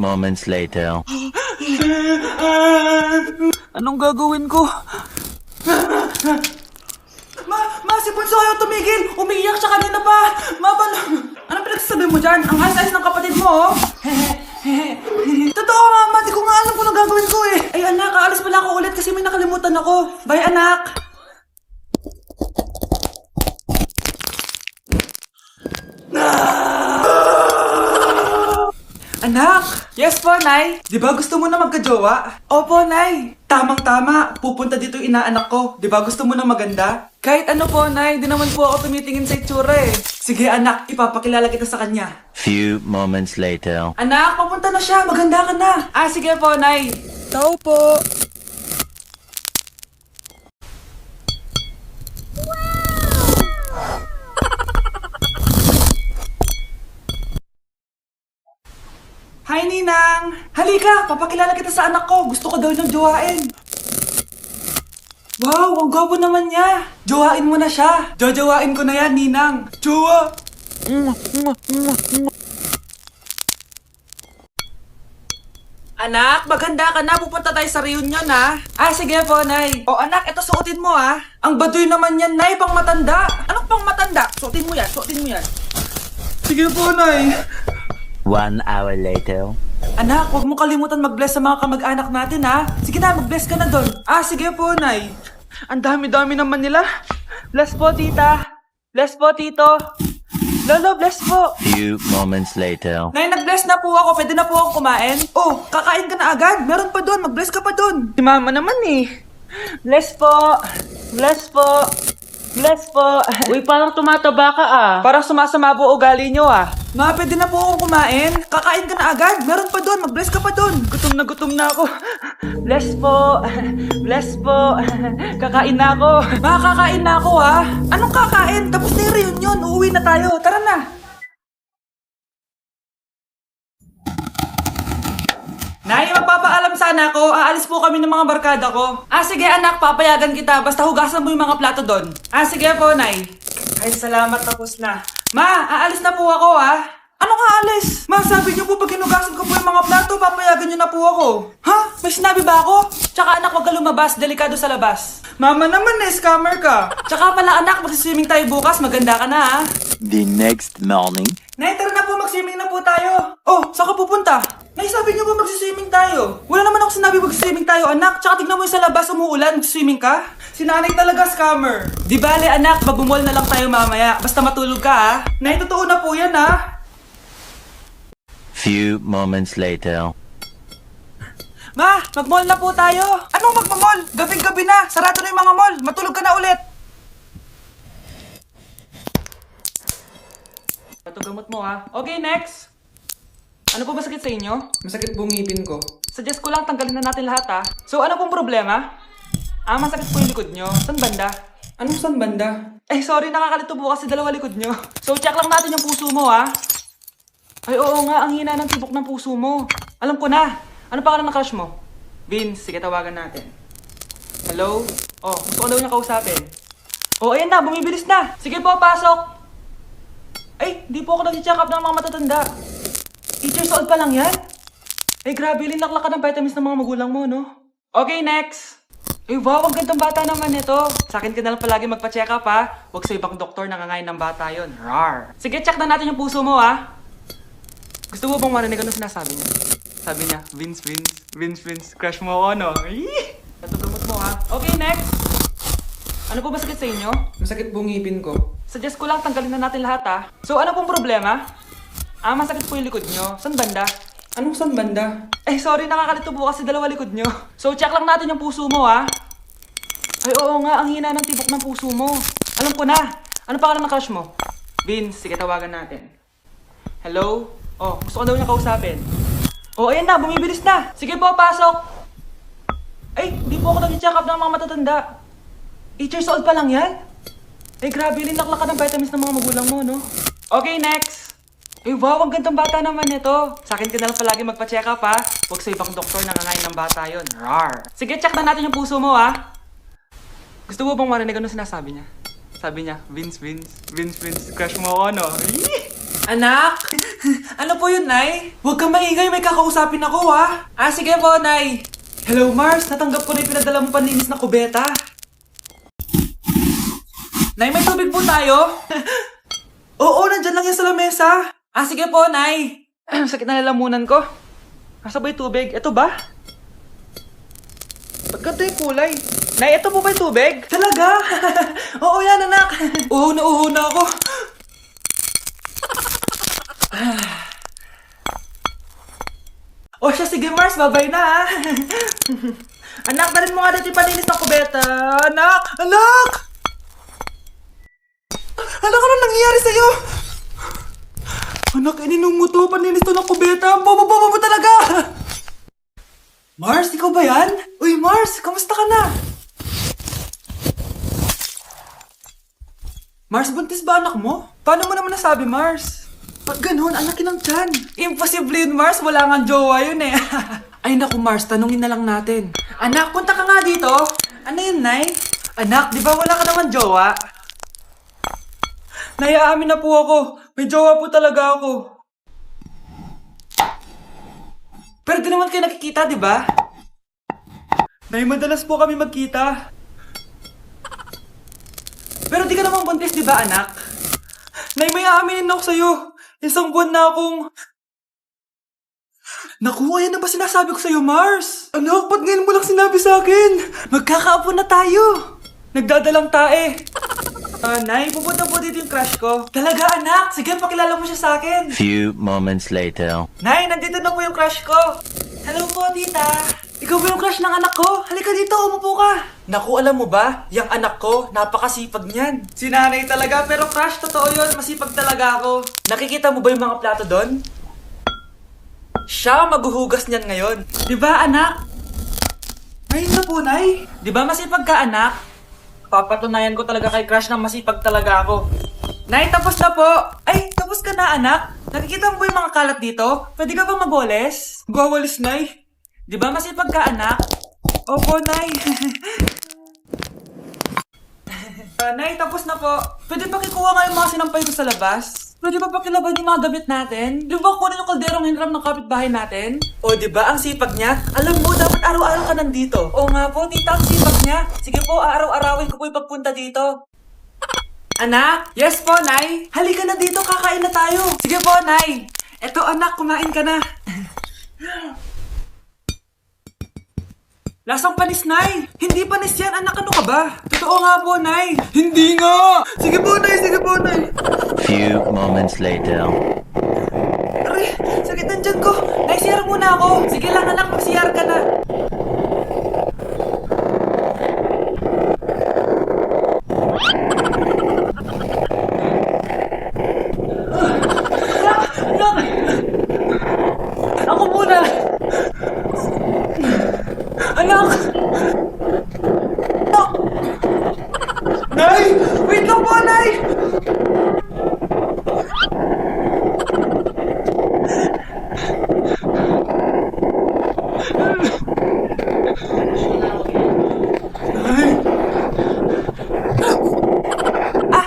moments later. Anong gagawin ko? Ma, si Bunso ayaw tumigil! Umiiyak siya kanina pa! Ano pinagsasabi mo dyan? Ang ayos-ayos ng kapatid mo, oh! Totoo, Mama! Di ko nga alam kung anong gagawin ko eh! Ay, anak, aalis pala ako ulit kasi may nakalimutan ako. Bye, anak! Anak! Yes po, Nay! Di ba gusto mo na magka-jowa? Opo, Nay! Tamang-tama! Pupunta dito yung inaanak ko. Di ba gusto mo na maganda? Kahit ano po, Nay. Di naman po ako tumitingin sa itsura eh. Sige, anak. Ipapakilala kita sa kanya. Few moments later. Anak, papunta na siya. Maganda ka na. Ah, sige po, Nay. Tao po. Hi, Ninang! Halika! Papakilala kita sa anak ko! Gusto ko daw niyang jowain! Wow! Ang gwapo naman niya! Jowain mo na siya! Jojowain ko na yan, Ninang! Jowa! Anak, maganda ka na. Pupunta tayo sa reunion, ha? Ah, sige po, Nay. O, anak, ito suotin mo, ha? Ang baduy naman yan, Nay. Pang matanda. Anong pang matanda? Suotin mo yan, suotin mo yan. Sige po, Nay. 1 hour later. Anak, huwag mo kalimutan mag-bless sa mga kamag-anak natin, ha? Sige na, mag-bless ka na doon. Ah, sige po, Nay. Ang dami-dami naman nila. Bless po, tita. Bless po, tito. Lolo, bless po. Few moments later. Nay, nag-bless na po ako. Pwede na po ako kumain. Oh, kakain ka na agad. Meron pa doon. Mag-bless ka pa doon. Si mama naman eh. Bless po. Bless po. Bless po. Uy, parang tumataba ka ah. Parang sumasama po ugali nyo ah. Ma, pwede na po akong kumain. Kakain ka na agad. Meron pa doon. Mag-bless ka pa doon. Gutom na ako. Bless po. Bless po. Kakain na ako. Ma, kakain na ako ha. Anong kakain? Tapos na yung reunion. Uuwi na tayo. Tara na. Nay, magpapaalam sana ako. Aalis po kami ng mga barkada ko. Ah, sige anak, papayagan kita. Basta hugasan mo yung mga plato doon. Ah, sige po, Nay. Ay, salamat, tapos na. Ma, aalis na po ako, ah. Anong aalis? Ma, sabi niyo po pag hinugasan ko po yung mga plato, papayagan niyo na po ako. Ha? May sinabi ba ako? Tsaka anak, wag ka lumabas. Delikado sa labas. Mama naman eh, scammer ka. Tsaka pala anak, magsiswimming tayo bukas. Maganda ka na, ah. The next morning. Nay, tara na po, mag-swimming na po tayo. Oh, saan ka pupunta? Nay, sabi niyo po mag-swimming tayo. Wala naman ako sinabi mag-swimming tayo, anak. Tsaka tignan mo yung sa labas, umuulan, mag-swimming ka. Si nanay talaga scammer. Di bale, anak, mag-mall na lang tayo mamaya. Basta matulog ka, ha? Nay, totoo na po yan, ha? Few moments later. Ma, mag-mall na po tayo. Anong mag-mall? Gabing-gabi na. Sarado na yung mga mall. Matulog ka na ulit. Ito gamot mo, ha? Okay, next. Ano po ba sakit sa inyo? Masakit po ngipin ko. Suggest ko lang tanggalin na natin lahat, ha? So, ano pong problema? Ah, masakit po yung likod nyo. Saan banda? Anong saan banda? Eh, sorry, nakakalito po kasi dalawa likod nyo. So, check lang natin yung puso mo, ha? Ay, oo nga, ang hina ng tibok ng puso mo. Alam ko na. Ano pangalan ng crush mo? Vince, sige, tawagan natin. Hello? Oh, gusto ko daw niya kausapin. Oh, ayan na, bumibilis na. Sige po, pasok. Ay, di po ako nag-check up ng mga matatanda. 8 years old pa lang yan? Eh, grabe, linlaklak ka ng vitamins ng mga magulang mo, no? Okay, next! Eh, wow, ang gandang bata naman ito. Sa akin ka na lang palagi magpa-check up, ha? Huwag sa ibang doktor nangangain ng bata yon. Rar! Sige, check na natin yung puso mo, ha? Gusto mo bang marinig ano sinasabi niya? Sabi niya, Vince, crush mo ako, no? Ito gamot mo, ha? Okay, next! Ano po ba sakit sa inyo? Masakit po ngipin ko. Suggest ko lang tanggalin na natin lahat, ha? So, ano pong problema? Ah, masakit po yung likod nyo. Saan banda? Anong saan banda? Eh, sorry, nakakalito po kasi dalawa likod nyo. So, check lang natin yung puso mo, ha? Ay, oo nga, ang hina ng tibok ng puso mo. Alam ko na. Ano pangalan ng crush mo? Vince, sige, tawagan natin. Hello? Oh, gusto ko daw niya kausapin. Oh, ayan na, bumibilis na. Sige po, pasok. Ay, di po ako nag-check up ng mga matatanda. 8 years old pa lang yan? Eh, grabe, linlaklak ka ng vitamins ng mga magulang mo, no? Okay, next. Eh, wow, ang gandang bata naman ito. Sa akin ka na lang palagi magpa-check up, ha? Huwag sa ibang doktor nangangain ng bata yon. Rar! Sige, check na natin yung puso mo, ha? Gusto mo bang marinig ano sinasabi niya? Sabi niya, Vince, crush mo ako, no? Anak? Ano po yun, Nay? Huwag kang maingay, may kakausapin ako, ha? Sige po, Nay. Hello, Mars. Natanggap ko na yung pinadala mo panlinis na kubeta. Nay, may tubig po tayo? Oo, nandyan lang yan sa lamesa. Sige po, Nay. Sakit na lalamunan ko. Asa ba yung tubig? Ito ba? Ba't ganito yung kulay? Nay, ito po ba yung tubig? Talaga? Oo yan, anak. Uho na ako. O siya, sige Mars, babay na ha. Anak, dalhin mo nga dito yung paninis ng kubeta. Anak! Anak! Anak, ano nangyayari sa'yo? Anak, ininom mo to, paninis to ng kubeta. Ang bobo-bobo mo talaga! Mars, ikaw ba yan? Uy, Mars, kamusta ka na? Mars, buntis ba anak mo? Paano mo naman nasabi, Mars? Ba't ganun? Anakin ng tiyan. Imposible yun, Mars. Wala nga jowa yun eh. Ay naku, Mars. Tanungin na lang natin. Anak, punta ka nga dito. Ano yun, Nay? Anak, di ba wala ka naman jowa? Nay, aamin na po ako. May jowa po talaga ako. Pero di naman kayo nakikita, di ba? Nay, madalas po kami magkita. Pero di ka naman buntis, di ba, anak? Nay, may aaminin ako sa'yo. Isang buwan na akong... Naku, ayan na ba sinasabi ko sa'yo, Mars? Anak, ba't ngayon mo lang sinabi sa'kin? Magkakaapo na tayo. Nagdadalang tae. Nay, pupunta po dito yung crush ko. Talaga, anak? Sige, pakilala mo siya sa'kin. Few moments later. Nay, nandito na po yung crush ko. Hello po, tita. Ikaw ba yung crush ng anak ko? Halika dito, umupo ka. Naku, alam mo ba? Yung anak ko, napakasipag niyan. Si nanay talaga, pero crush, totoo yun. Masipag talaga ako. Nakikita mo ba yung mga plato doon? Siya maghuhugas niyan ngayon. Di ba, anak? Ngayon na po, Nay. Di ba masipag ka, anak? Papatunayan ko talaga kay crush na masipag talaga ako. Nay, tapos na po. Ay, tapos ka na, anak. Nakikita mo ba yung mga kalat dito? Pwede ka bang magwalis? Magwalis, Nay. Di ba masipag ka, anak? Opo, Nay. Nay, tapos na po. Pwede ba kikuha nga yung mga sinampay ko sa labas? Pwede ba pakilaban yung mga damit natin? Di ba kunin yung kalderong hinram ng kapitbahay natin? O, di ba ang sipag niya? Alam mo, dapat araw-araw ka nandito. O nga po, tita, ang sipag niya. Sige po, araw-arawin ko po yung pagpunta dito. Anak? Yes po, Nay. Halika na dito, kakain na tayo. Sige po, Nay. Eto, anak, kumain ka na. Lasang panis, Nay! Hindi panis yan, anak, ano ka ba? Totoo nga po, Nay! Hindi nga! Sige po, Nay! Sige po, Nay! Few moments later. Aray! Sakit ng tiyan ko! Nay, CR muna ako! Sige lang, anak, mag-CR ka na! Anak! Ako muna! Anak! Anak! Nay! Wait lang po, Nay!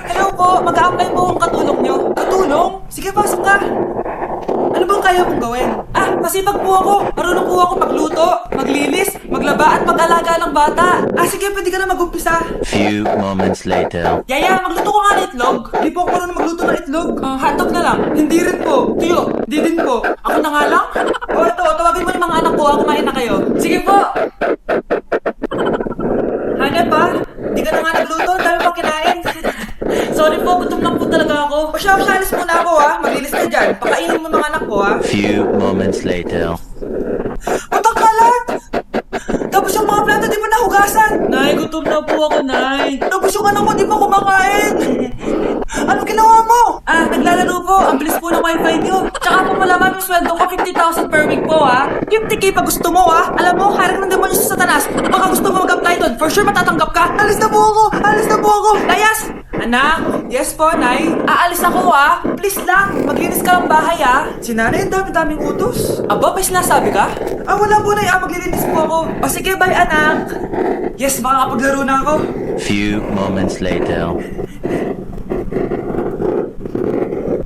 Hello po! Mag-a-apply po akong katulong nyo. Katulong? Sige, pasok ka! Ano bang kaya mong gawin? Masipag po ako. Marunong po ako magluto, maglinis, maglaba at mag-alaga ng bata. Sige, pwede ka na mag-umpisa. Few moments later. Yaya, magluto ko nga ng itlog. Hindi po ako marunong magluto ng itlog. Hotdog na lang. Hindi rin po. Tuyo, hindi din po. Ako na nga lang? Ito, tawagin mo yung mga anak ko. Kumain na kayo. Sige po. Hanep pa? Hindi ka na nga nagluto. Dami pang kinain. Sorry po, gutom lang po talaga ako. O siya, alis muna ako Maglinis ka dyan. Pakainin mo mga anak ko Few moments later. Putang kalat! Tapos yung mga plato di pa nahugasan. Nay, gutom na po ako, Nay. Tapos yung anak ko di pa kumakain. Anong ginawa mo? Naglalaro po. Ang bilis po ng wifi niyo. Tsaka po malaman yung sweldo ko, 50,000 per week po 50k pa gusto mo Alam mo, harang ng demonyo sa satanas. Baka gusto mo mag-apply doon. For sure matatanggap ka. Alis na po ako! Alis na po ako! Layas! Anak? Yes po, Nay. Aalis ako Please lang, maglinis ka ng bahay Si nanay, ang dami-daming utos. Aba, may sinasabi ka? Wala po, Nay. Maglilinis po ako. O sige, bye, anak. Yes, makakapaglaro na ako. Few moments later.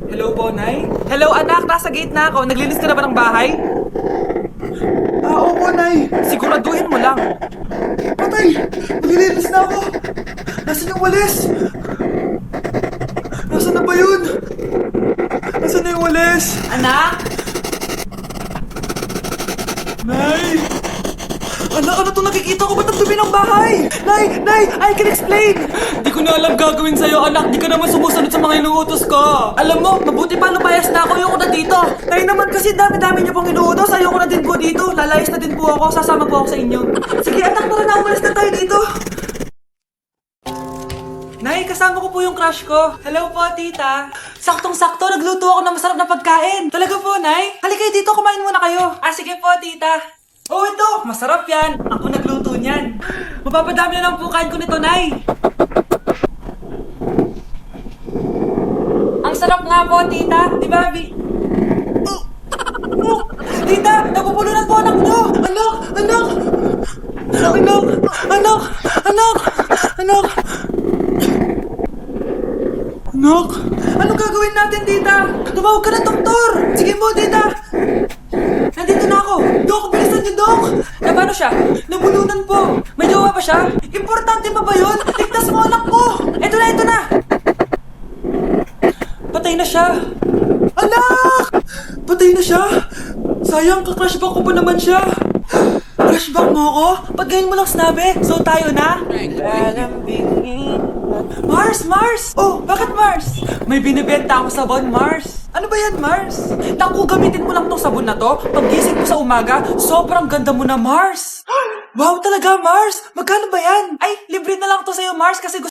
Hello po, Nay. Hello anak, nasa gate na ako. Naglinis ka na ba ng bahay? Opo, Nay. Siguraduhin mo lang. Patay! Maglilinis na ako! Nasaan yung walis? Nasaan na ba yun? Nasaan na yung walis? Anak? Nay! Anak, ano itong nakikita ko? Ba't ang dumi ng bahay? Nay! I can explain! Di ko na alam gagawin sa'yo, anak. Di ka naman sumusunod sa mga inuutos ko. Alam mo, mabuti pa lumayas na ako. Ayoko na dito. Nay naman kasi dami-dami niyo pong inuutos. Ayoko na din po dito. Lalayas na din po ako. Sasama po ako sa inyo. Sige, anak, tara na. Umalis na tayo dito. Nay, kasama ko po yung crush ko. Hello po, tita. Saktong-sakto, nagluto ako ng masarap na pagkain. Talaga po, Nay? Halika kayo dito, kumain muna kayo. Sige po, tita. Oh, ito! Masarap yan! Ako nagluto niyan. Mapapadami na lang po kain ko nito, Nay. Ang sarap nga po, tita. Di ba, Bi? Tita, napupulunan po anak niyo. Anak! Anak! Anong gagawin natin, tita? Tumawag ka ng doktor! Sige po, tita! Nandito na ako! Dok, bilisan niyo, Dok! Paano siya? Nabulunan po! May jowa pa siya? Importante pa ba yun? Ligtas mo anak ko! Ito na! Patay na siya. Anak! Patay na siya? Sayang, ka-crushback ko pa naman siya. Crushback mo ako? Ba't ngayon mo lang sinabi? So tayo na? Mars! Oh, bakit Mars? May binibenta ako sabon, Mars. Ano ba yan, Mars? Naku, gamitin mo lang tong sabon na to. Paggising mo sa umaga, sobrang ganda mo na, Mars. Wow, talaga, Mars? Magkano ba yan? Ay, libre na lang to sa'yo, Mars, kasi gusto